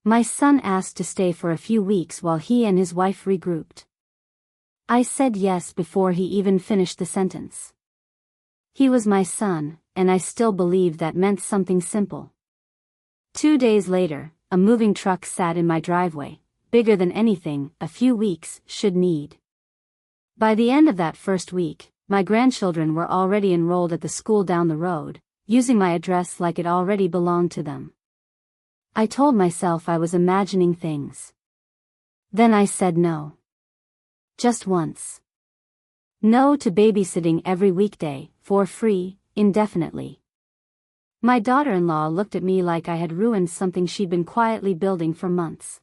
My son asked to stay for a few weeks while he and his wife regrouped. I said yes before he even finished the sentence. He was my son, and I still believed that meant something simple. 2 days later, a moving truck sat in my driveway, bigger than anything a few weeks should need. By the end of that first week, my grandchildren were already enrolled at the school down the road, using my address like it already belonged to them. I told myself I was imagining things. Then I said no. Just once. No to babysitting every weekday, for free, indefinitely. My daughter-in-law looked at me like I had ruined something she'd been quietly building for months.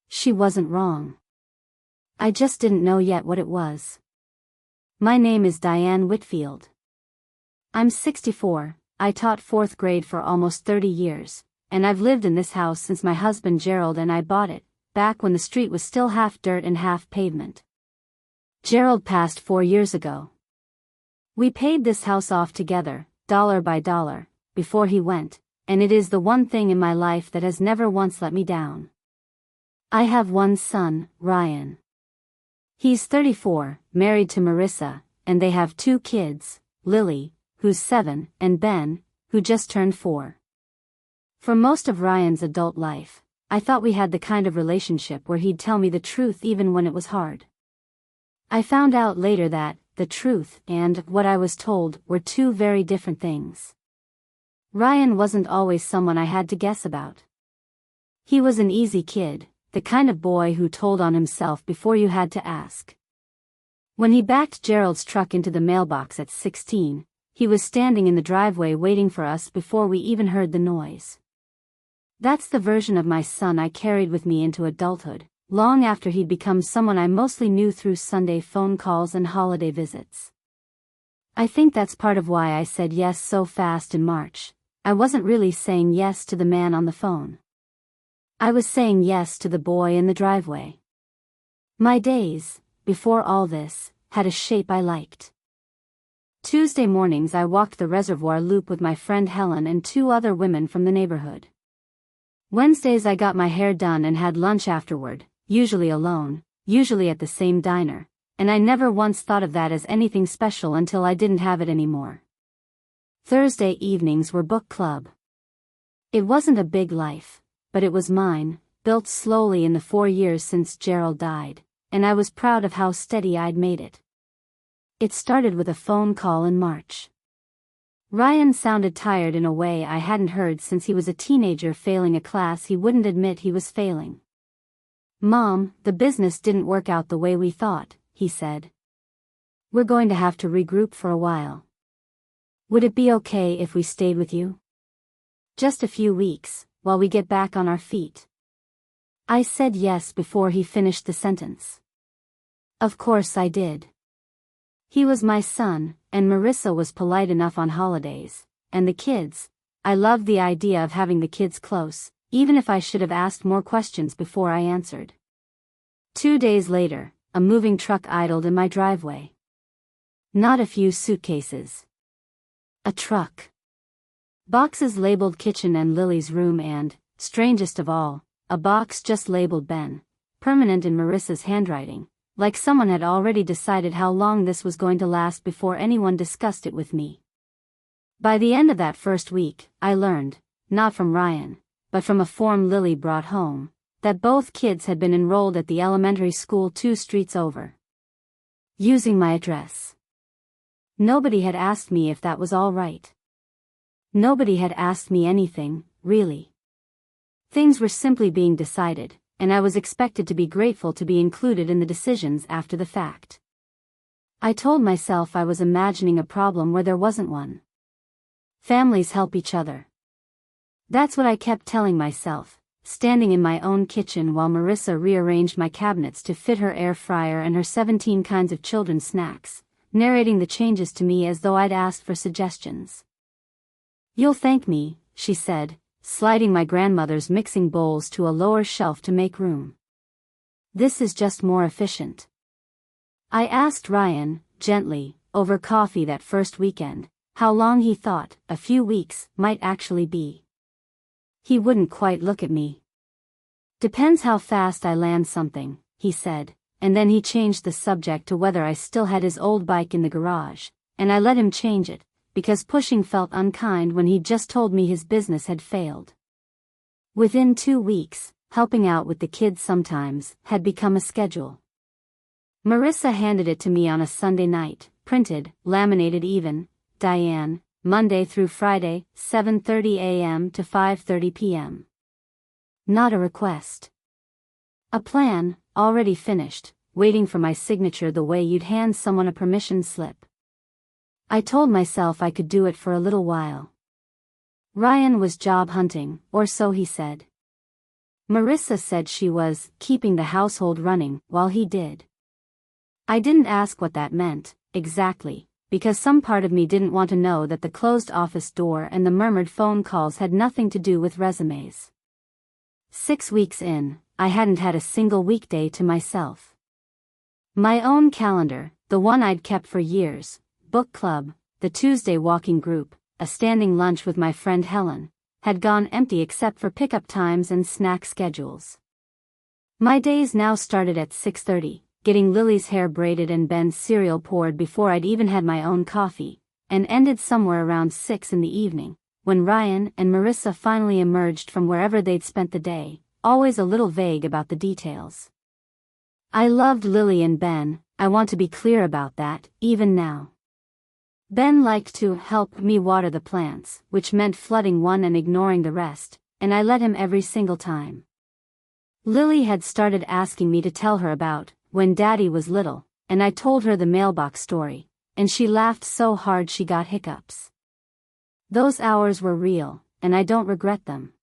She wasn't wrong. I just didn't know yet what it was. My name is Diane Whitfield. I'm 64, I taught 4th grade for almost 30 years, and I've lived in this house since my husband Gerald and I bought it, back when the street was still half dirt and half pavement. Gerald passed 4 years ago. We paid this house off together, dollar by dollar, before he went, and it is the one thing in my life that has never once let me down. I have one son, Ryan. He's 34, married to Marissa, and they have 2 kids, Lily, who's 7, and Ben, who just turned 4. For most of Ryan's adult life, I thought we had the kind of relationship where he'd tell me the truth even when it was hard. I found out later that the truth and what I was told were 2 very different things. Ryan wasn't always someone I had to guess about. He was an easy kid, the kind of boy who told on himself before you had to ask. When he backed Gerald's truck into the mailbox at 16, he was standing in the driveway waiting for us before we even heard the noise. That's the version of my son I carried with me into adulthood, long after he'd become someone I mostly knew through Sunday phone calls and holiday visits. I think that's part of why I said yes so fast in March. I wasn't really saying yes to the man on the phone. I was saying yes to the boy in the driveway. My days, before all this, had a shape I liked. Tuesday mornings I walked the reservoir loop with my friend Helen and 2 other women from the neighborhood. Wednesdays I got my hair done and had lunch afterward, usually alone, usually at the same diner, and I never once thought of that as anything special until I didn't have it anymore. Thursday evenings were book club. It wasn't a big life, but it was mine, built slowly in the 4 years since Gerald died, and I was proud of how steady I'd made it. It started with a phone call in March. Ryan sounded tired in a way I hadn't heard since he was a teenager failing a class he wouldn't admit he was failing. "Mom, the business didn't work out the way we thought," he said. "We're going to have to regroup for a while. Would it be okay if we stayed with you? Just a few weeks, while we get back on our feet." I said yes before he finished the sentence. Of course I did. He was my son, and Marissa was polite enough on holidays, and the kids, I loved the idea of having the kids close, even if I should have asked more questions before I answered. 2 days later, a moving truck idled in my driveway. Not a few suitcases. A truck. Boxes labeled kitchen and Lily's room and, strangest of all, a box just labeled Ben, permanent in Marissa's handwriting, like someone had already decided how long this was going to last before anyone discussed it with me. By the end of that first week, I learned, not from Ryan, but from a form Lily brought home, that both kids had been enrolled at the elementary school 2 streets over. Using my address. Nobody had asked me if that was all right. Nobody had asked me anything, really. Things were simply being decided, and I was expected to be grateful to be included in the decisions after the fact. I told myself I was imagining a problem where there wasn't one. Families help each other. That's what I kept telling myself, standing in my own kitchen while Marissa rearranged my cabinets to fit her air fryer and her 17 kinds of children's snacks, narrating the changes to me as though I'd asked for suggestions. "You'll thank me," she said, sliding my grandmother's mixing bowls to a lower shelf to make room. "This is just more efficient." I asked Ryan, gently, over coffee that first weekend, how long he thought a few weeks might actually be. He wouldn't quite look at me. Depends how fast I land something, he said, and then he changed the subject to whether I still had his old bike in the garage, and I let him change it, because pushing felt unkind when he'd just told me his business had failed. Within 2 weeks, helping out with the kids sometimes had become a schedule. Marissa handed it to me on a Sunday night, printed, laminated even, Diane, Monday through Friday, 7:30 a.m. to 5:30 p.m. Not a request. A plan, already finished, waiting for my signature the way you'd hand someone a permission slip. I told myself I could do it for a little while. Ryan was job hunting, or so he said. Marissa said she was keeping the household running while he did. I didn't ask what that meant, exactly, because some part of me didn't want to know that the closed office door and the murmured phone calls had nothing to do with resumes. 6 weeks in, I hadn't had a single weekday to myself. My own calendar, the one I'd kept for years, book club, the Tuesday walking group, a standing lunch with my friend Helen, had gone empty except for pickup times and snack schedules. My days now started at 6:30, getting Lily's hair braided and Ben's cereal poured before I'd even had my own coffee, and ended somewhere around 6 in the evening, when Ryan and Marissa finally emerged from wherever they'd spent the day, always a little vague about the details. I loved Lily and Ben, I want to be clear about that, even now. Ben liked to help me water the plants, which meant flooding one and ignoring the rest, and I let him every single time. Lily had started asking me to tell her about when Daddy was little, and I told her the mailbox story, and she laughed so hard she got hiccups. Those hours were real, and I don't regret them.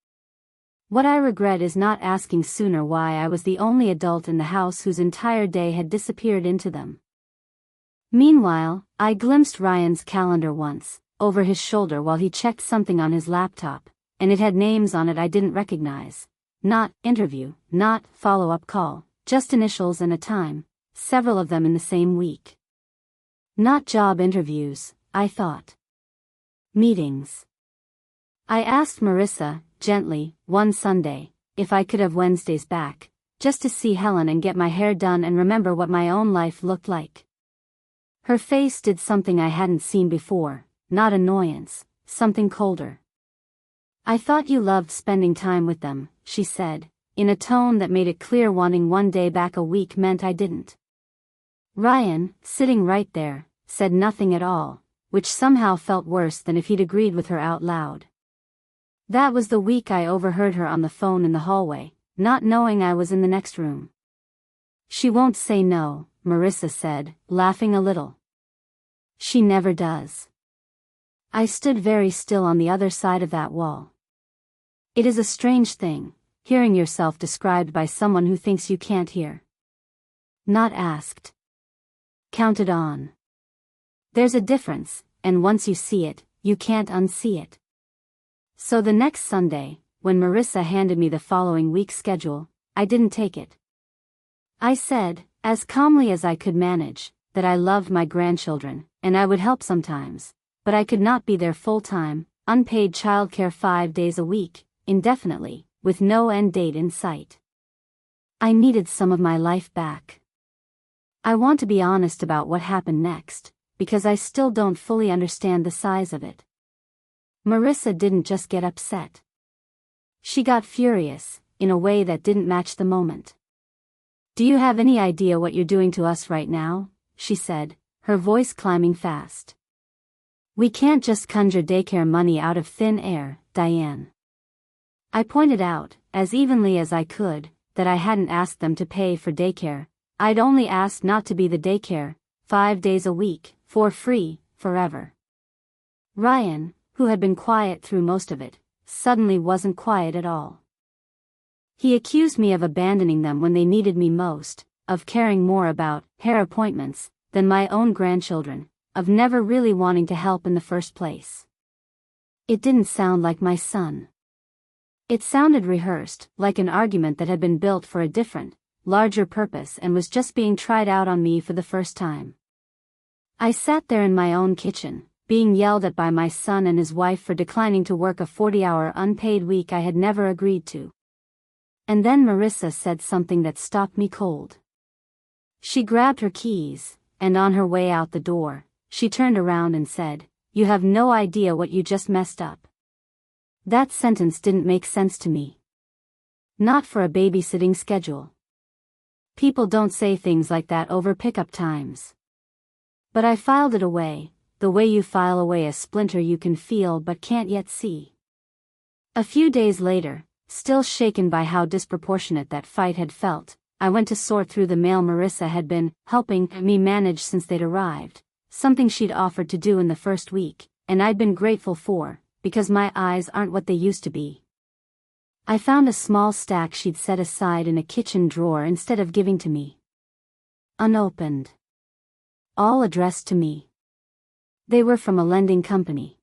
What I regret is not asking sooner why I was the only adult in the house whose entire day had disappeared into them. Meanwhile, I glimpsed Ryan's calendar once, over his shoulder while he checked something on his laptop, and it had names on it I didn't recognize. Not interview, not follow-up call, just initials and a time, several of them in the same week. Not job interviews, I thought. Meetings. I asked Marissa, gently, one Sunday, if I could have Wednesdays back, just to see Helen and get my hair done and remember what my own life looked like. Her face did something I hadn't seen before, not annoyance, something colder. I thought you loved spending time with them, she said, in a tone that made it clear wanting one day back a week meant I didn't. Ryan, sitting right there, said nothing at all, which somehow felt worse than if he'd agreed with her out loud. That was the week I overheard her on the phone in the hallway, not knowing I was in the next room. She won't say no, Marissa said, laughing a little. She never does. I stood very still on the other side of that wall. It is a strange thing, hearing yourself described by someone who thinks you can't hear. Not asked. Counted on. There's a difference, and once you see it, you can't unsee it. So the next Sunday, when Marissa handed me the following week's schedule, I didn't take it. I said, as calmly as I could manage, that I loved my grandchildren, and I would help sometimes, but I could not be their full-time, unpaid childcare 5 days a week, indefinitely, with no end date in sight. I needed some of my life back. I want to be honest about what happened next, because I still don't fully understand the size of it. Marissa didn't just get upset. She got furious, in a way that didn't match the moment. Do you have any idea what you're doing to us right now? She said, her voice climbing fast. We can't just conjure daycare money out of thin air, Diane. I pointed out, as evenly as I could, that I hadn't asked them to pay for daycare. I'd only asked not to be the daycare, 5 days a week, for free, forever. Ryan, who had been quiet through most of it, suddenly wasn't quiet at all. He accused me of abandoning them when they needed me most, of caring more about hair appointments than my own grandchildren, of never really wanting to help in the first place. It didn't sound like my son. It sounded rehearsed, like an argument that had been built for a different, larger purpose and was just being tried out on me for the first time. I sat there in my own kitchen, being yelled at by my son and his wife for declining to work a 40-hour unpaid week I had never agreed to. And then Marissa said something that stopped me cold. She grabbed her keys, and on her way out the door, she turned around and said, "You have no idea what you just messed up." That sentence didn't make sense to me. Not for a babysitting schedule. People don't say things like that over pickup times. But I filed it away, the way you file away a splinter you can feel but can't yet see. A few days later, still shaken by how disproportionate that fight had felt, I went to sort through the mail Marissa had been helping me manage since they'd arrived, something she'd offered to do in the first week, and I'd been grateful for, because my eyes aren't what they used to be. I found a small stack she'd set aside in a kitchen drawer instead of giving to me. Unopened. All addressed to me. They were from a lending company.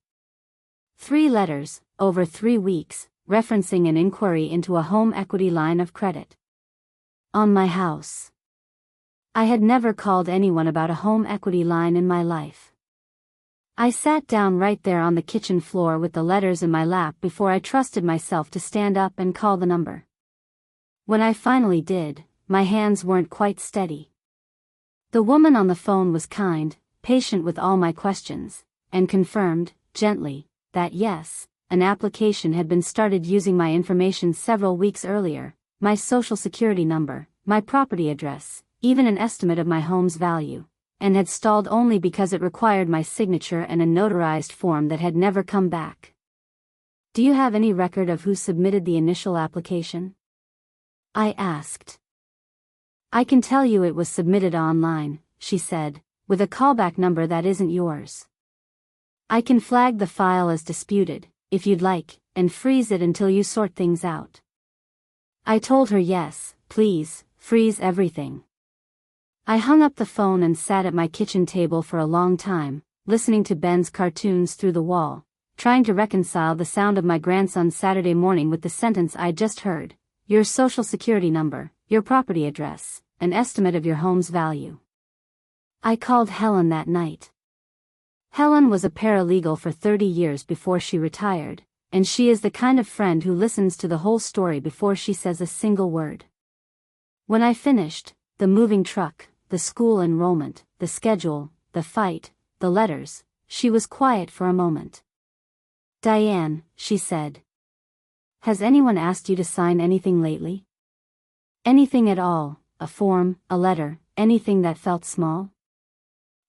3 letters, over 3 weeks, referencing an inquiry into a home equity line of credit. On my house. I had never called anyone about a home equity line in my life. I sat down right there on the kitchen floor with the letters in my lap before I trusted myself to stand up and call the number. When I finally did, my hands weren't quite steady. The woman on the phone was kind, patient with all my questions, and confirmed, gently, that yes, an application had been started using my information several weeks earlier, my social security number, my property address, even an estimate of my home's value, and had stalled only because it required my signature and a notarized form that had never come back. "Do you have any record of who submitted the initial application?" I asked. "I can tell you it was submitted online," she said, "with a callback number that isn't yours. I can flag the file as disputed, if you'd like, and freeze it until you sort things out." I told her yes, please, freeze everything. I hung up the phone and sat at my kitchen table for a long time, listening to Ben's cartoons through the wall, trying to reconcile the sound of my grandson's Saturday morning with the sentence I'd just heard: "Your social security number, your property address, an estimate of your home's value." I called Helen that night. Helen was a paralegal for 30 years before she retired, and she is the kind of friend who listens to the whole story before she says a single word. When I finished, the moving truck, the school enrollment, the schedule, the fight, the letters, she was quiet for a moment. "Diane," she said. "Has anyone asked you to sign anything lately? Anything at all, a form, a letter, anything that felt small?"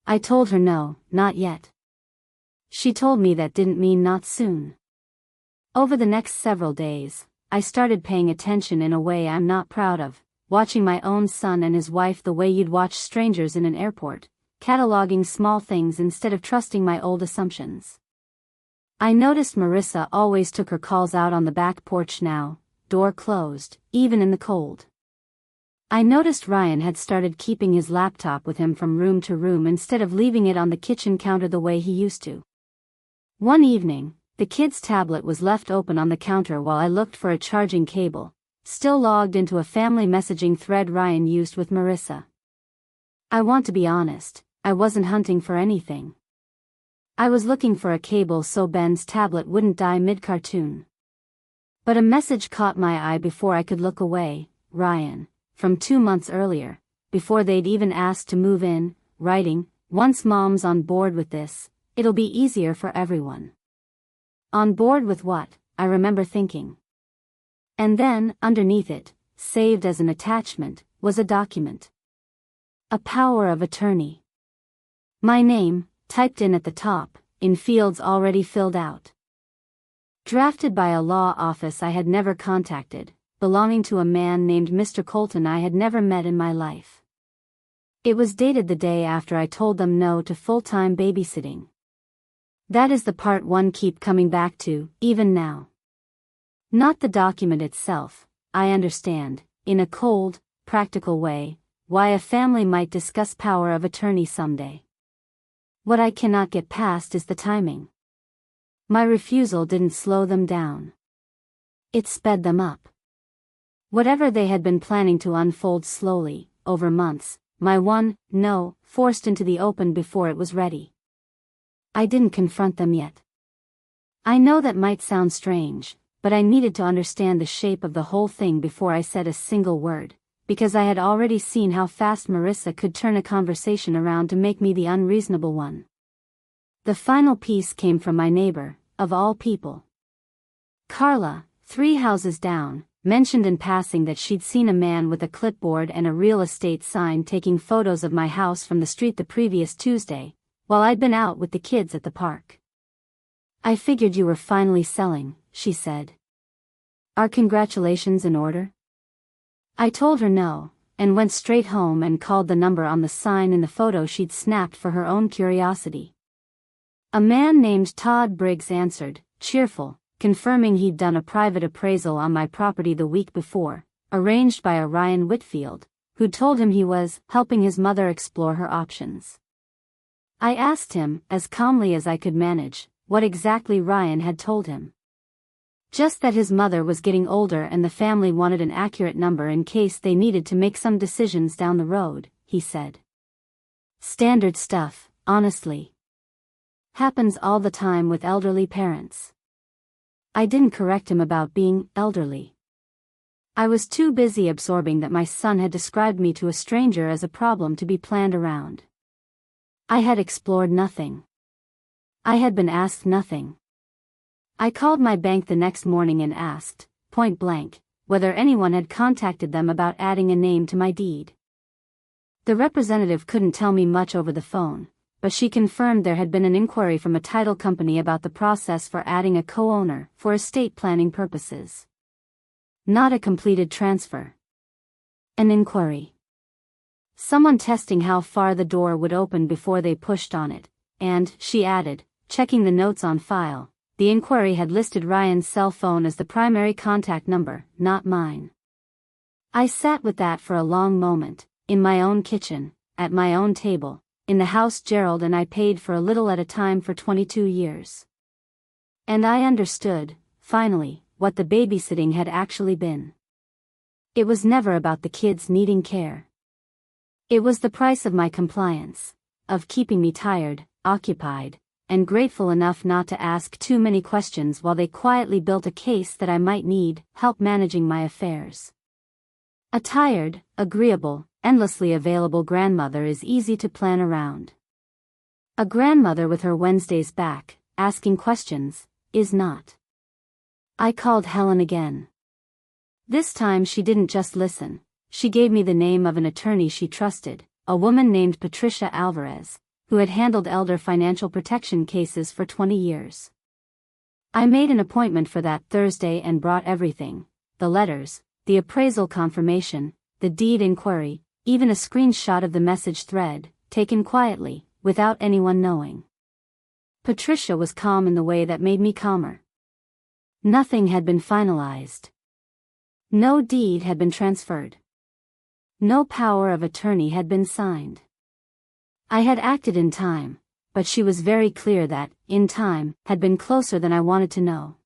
I told her no, not yet. She told me that didn't mean not soon. Over the next several days, I started paying attention in a way I'm not proud of, watching my own son and his wife the way you'd watch strangers in an airport, cataloging small things instead of trusting my old assumptions. I noticed Marissa always took her calls out on the back porch now, door closed, even in the cold. I noticed Ryan had started keeping his laptop with him from room to room instead of leaving it on the kitchen counter the way he used to. One evening, the kid's tablet was left open on the counter while I looked for a charging cable, still logged into a family messaging thread Ryan used with Marissa. I want to be honest, I wasn't hunting for anything. I was looking for a cable so Ben's tablet wouldn't die mid-cartoon. But a message caught my eye before I could look away: Ryan, from 2 months earlier, before they'd even asked to move in, writing, "Once Mom's on board with this, it'll be easier for everyone." On board with what? I remember thinking. And then, underneath it, saved as an attachment, was a document. A power of attorney. My name, typed in at the top, in fields already filled out. Drafted by a law office I had never contacted, belonging to a man named Mr. Colton I had never met in my life. It was dated the day after I told them no to full-time babysitting. That is the part one keep coming back to, even now. Not the document itself. I understand, in a cold, practical way, why a family might discuss power of attorney someday. What I cannot get past is the timing. My refusal didn't slow them down. It sped them up. Whatever they had been planning to unfold slowly, over months, my one no forced into the open before it was ready. I didn't confront them yet. I know that might sound strange, but I needed to understand the shape of the whole thing before I said a single word, because I had already seen how fast Marissa could turn a conversation around to make me the unreasonable one. The final piece came from my neighbor, of all people. Carla, 3 houses down, mentioned in passing that she'd seen a man with a clipboard and a real estate sign taking photos of my house from the street the previous Tuesday, while I'd been out with the kids at the park. "I figured you were finally selling," she said. "Are congratulations in order?" I told her no, and went straight home and called the number on the sign in the photo she'd snapped for her own curiosity. A man named Todd Briggs answered, cheerful, confirming he'd done a private appraisal on my property the week before, arranged by a Ryan Whitfield, who told him he was helping his mother explore her options. I asked him, as calmly as I could manage, what exactly Ryan had told him. Just that his mother was getting older and the family wanted an accurate number in case they needed to make some decisions down the road, he said. Standard stuff, honestly. Happens all the time with elderly parents. I didn't correct him about being elderly. I was too busy absorbing that my son had described me to a stranger as a problem to be planned around. I had explored nothing. I had been asked nothing. I called my bank the next morning and asked, point blank, whether anyone had contacted them about adding a name to my deed. The representative couldn't tell me much over the phone, but she confirmed there had been an inquiry from a title company about the process for adding a co-owner for estate planning purposes. Not a completed transfer. An inquiry. Someone testing how far the door would open before they pushed on it, and, she added, checking the notes on file, the inquiry had listed Ryan's cell phone as the primary contact number, not mine. I sat with that for a long moment, in my own kitchen, at my own table, in the house Gerald and I paid for a little at a time for 22 years. And I understood, finally, what the babysitting had actually been. It was never about the kids needing care. It was the price of my compliance, of keeping me tired, occupied, and grateful enough not to ask too many questions while they quietly built a case that I might need help managing my affairs. A tired, agreeable, endlessly available grandmother is easy to plan around. A grandmother with her Wednesdays back, asking questions, is not. I called Helen again. This time she didn't just listen, she gave me the name of an attorney she trusted, a woman named Patricia Alvarez, who had handled elder financial protection cases for 20 years. I made an appointment for that Thursday and brought everything, the letters, the appraisal confirmation, the deed inquiry, even a screenshot of the message thread, taken quietly, without anyone knowing. Patricia was calm in the way that made me calmer. Nothing had been finalized. No deed had been transferred. No power of attorney had been signed. I had acted in time, but she was very clear that, in time, had been closer than I wanted to know.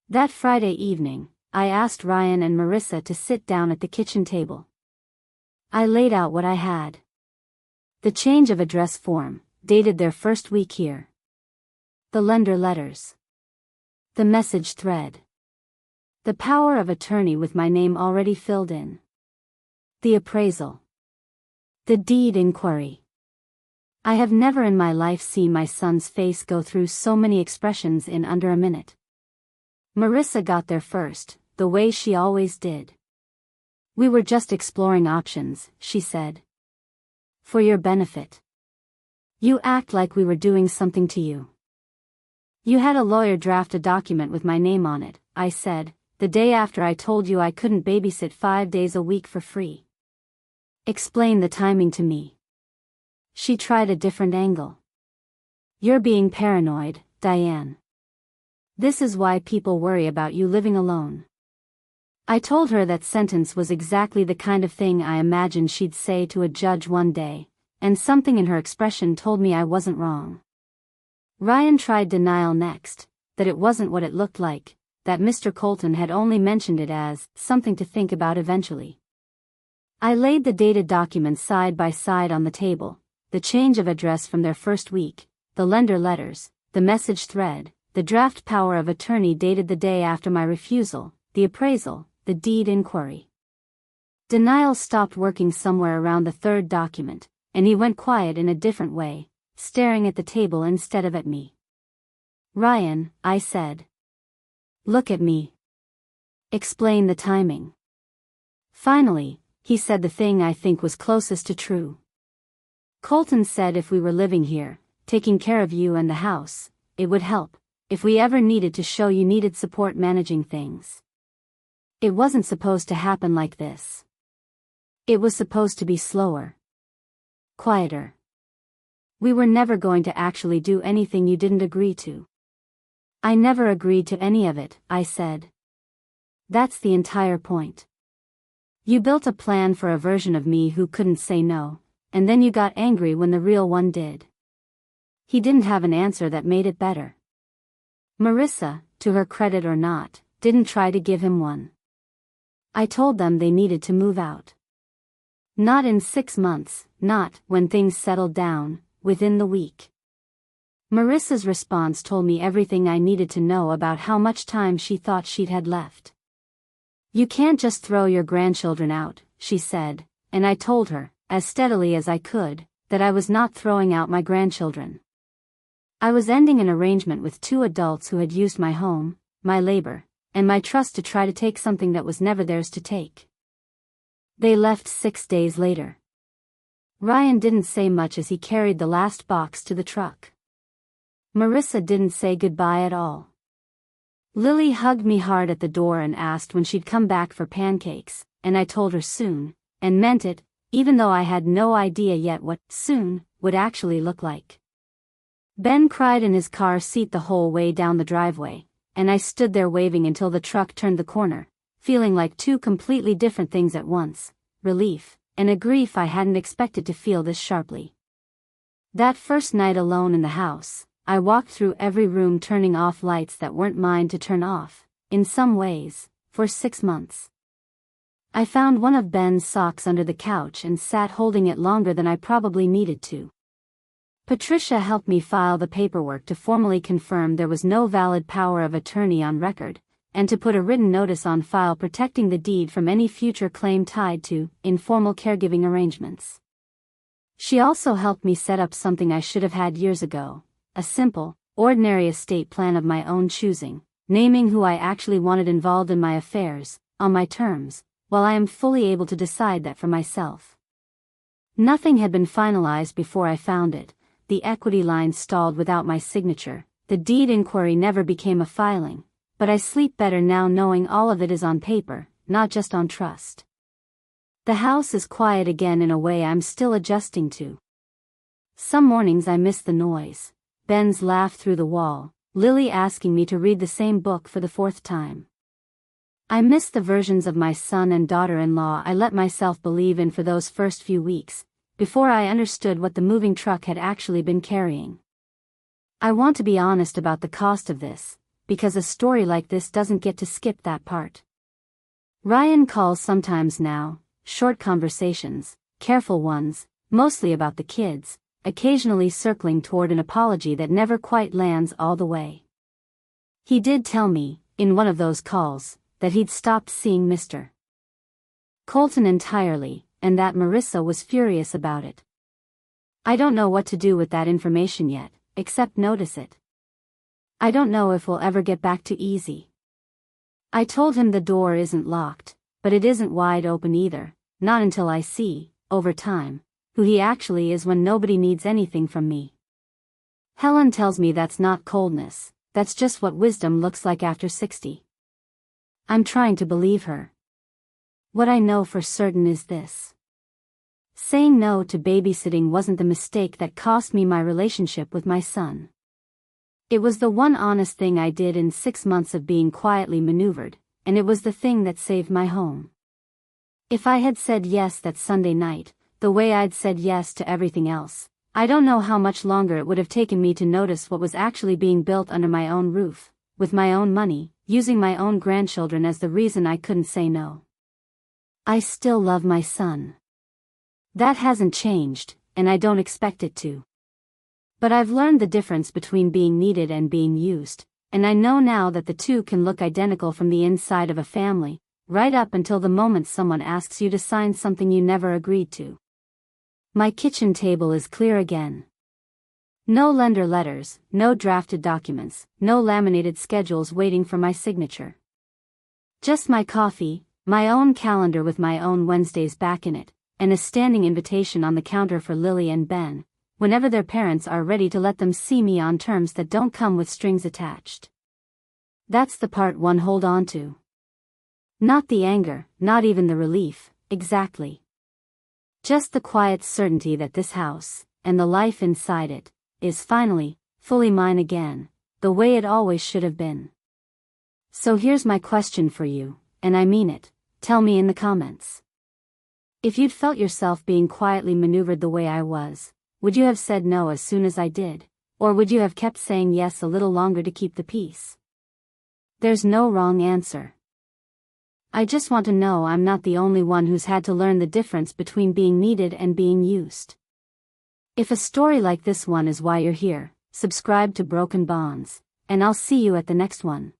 That Friday evening, I asked Ryan and Marissa to sit down at the kitchen table. I laid out what I had. The change of address form, dated their first week here. The lender letters. The message thread. The power of attorney with my name already filled in. The appraisal. The deed inquiry. I have never in my life seen my son's face go through so many expressions in under a minute. Marissa got there first, the way she always did. "We were just exploring options," she said. "For your benefit. You act like we were doing something to you." "You had a lawyer draft a document with my name on it," I said, "the day after I told you I couldn't babysit 5 days a week for free. Explain the timing to me." She tried a different angle. "You're being paranoid, Diane. This is why people worry about you living alone." I told her that sentence was exactly the kind of thing I imagined she'd say to a judge one day, and something in her expression told me I wasn't wrong. Ryan tried denial next, that it wasn't what it looked like, that Mr. Colton had only mentioned it as something to think about eventually. I laid the dated documents side by side on the table, the change of address from their first week, the lender letters, the message thread, the draft power of attorney dated the day after my refusal, the appraisal, the deed inquiry. Denial stopped working somewhere around the third document, and he went quiet in a different way, staring at the table instead of at me. "Ryan," I said. "Look at me. Explain the timing." Finally, he said the thing I think was closest to true. "Colton said if we were living here, taking care of you and the house, it would help, if we ever needed to show you needed support managing things. It wasn't supposed to happen like this. It was supposed to be slower. Quieter. We were never going to actually do anything you didn't agree to." "I never agreed to any of it," I said. "That's the entire point. You built a plan for a version of me who couldn't say no, and then you got angry when the real one did." He didn't have an answer that made it better. Marissa, to her credit or not, didn't try to give him one. I told them they needed to move out. Not in 6 months, not when things settled down, within the week. Marissa's response told me everything I needed to know about how much time she thought she'd had left. "You can't just throw your grandchildren out," she said, and I told her, as steadily as I could, that I was not throwing out my grandchildren. I was ending an arrangement with 2 adults who had used my home, my labor, and my trust to try to take something that was never theirs to take. They left 6 days later. Ryan didn't say much as he carried the last box to the truck. Marissa didn't say goodbye at all. Lily hugged me hard at the door and asked when she'd come back for pancakes, and I told her soon, and meant it, even though I had no idea yet what soon would actually look like. Ben cried in his car seat the whole way down the driveway, and I stood there waving until the truck turned the corner, feeling like 2 completely different things at once, relief, and a grief I hadn't expected to feel this sharply. That first night alone in the house, I walked through every room turning off lights that weren't mine to turn off, in some ways, for 6 months. I found one of Ben's socks under the couch and sat holding it longer than I probably needed to. Patricia helped me file the paperwork to formally confirm there was no valid power of attorney on record, and to put a written notice on file protecting the deed from any future claim tied to informal caregiving arrangements. She also helped me set up something I should have had years ago, a simple, ordinary estate plan of my own choosing, naming who I actually wanted involved in my affairs, on my terms, while I am fully able to decide that for myself. Nothing had been finalized before I found it. The equity line stalled without my signature, the deed inquiry never became a filing, but I sleep better now knowing all of it is on paper, not just on trust. The house is quiet again in a way I'm still adjusting to. Some mornings I miss the noise, Ben's laugh through the wall, Lily asking me to read the same book for the 4th time. I miss the versions of my son and daughter-in-law I let myself believe in for those first few weeks, before I understood what the moving truck had actually been carrying. I want to be honest about the cost of this, because a story like this doesn't get to skip that part. Ryan calls sometimes now, short conversations, careful ones, mostly about the kids, occasionally circling toward an apology that never quite lands all the way. He did tell me, in one of those calls, that he'd stopped seeing Mr. Colton entirely, and that Marissa was furious about it. I don't know what to do with that information yet, except notice it. I don't know if we'll ever get back to easy. I told him the door isn't locked, but it isn't wide open either, not until I see, over time, who he actually is when nobody needs anything from me. Helen tells me that's not coldness, that's just what wisdom looks like after 60. I'm trying to believe her. What I know for certain is this. Saying no to babysitting wasn't the mistake that cost me my relationship with my son. It was the one honest thing I did in 6 months of being quietly maneuvered, and it was the thing that saved my home. If I had said yes that Sunday night, the way I'd said yes to everything else, I don't know how much longer it would have taken me to notice what was actually being built under my own roof, with my own money, using my own grandchildren as the reason I couldn't say no. I still love my son. That hasn't changed, and I don't expect it to. But I've learned the difference between being needed and being used, and I know now that the two can look identical from the inside of a family, right up until the moment someone asks you to sign something you never agreed to. My kitchen table is clear again. No lender letters, no drafted documents, no laminated schedules waiting for my signature. Just my coffee, my own calendar with my own Wednesdays back in it, and a standing invitation on the counter for Lily and Ben, whenever their parents are ready to let them see me on terms that don't come with strings attached. That's the part one hold on to. Not the anger, not even the relief, exactly. Just the quiet certainty that this house, and the life inside it, is finally, fully mine again, the way it always should have been. So here's my question for you, and I mean it, tell me in the comments. If you'd felt yourself being quietly maneuvered the way I was, would you have said no as soon as I did, or would you have kept saying yes a little longer to keep the peace? There's no wrong answer. I just want to know I'm not the only one who's had to learn the difference between being needed and being used. If a story like this one is why you're here, subscribe to Broken Bonds, and I'll see you at the next one.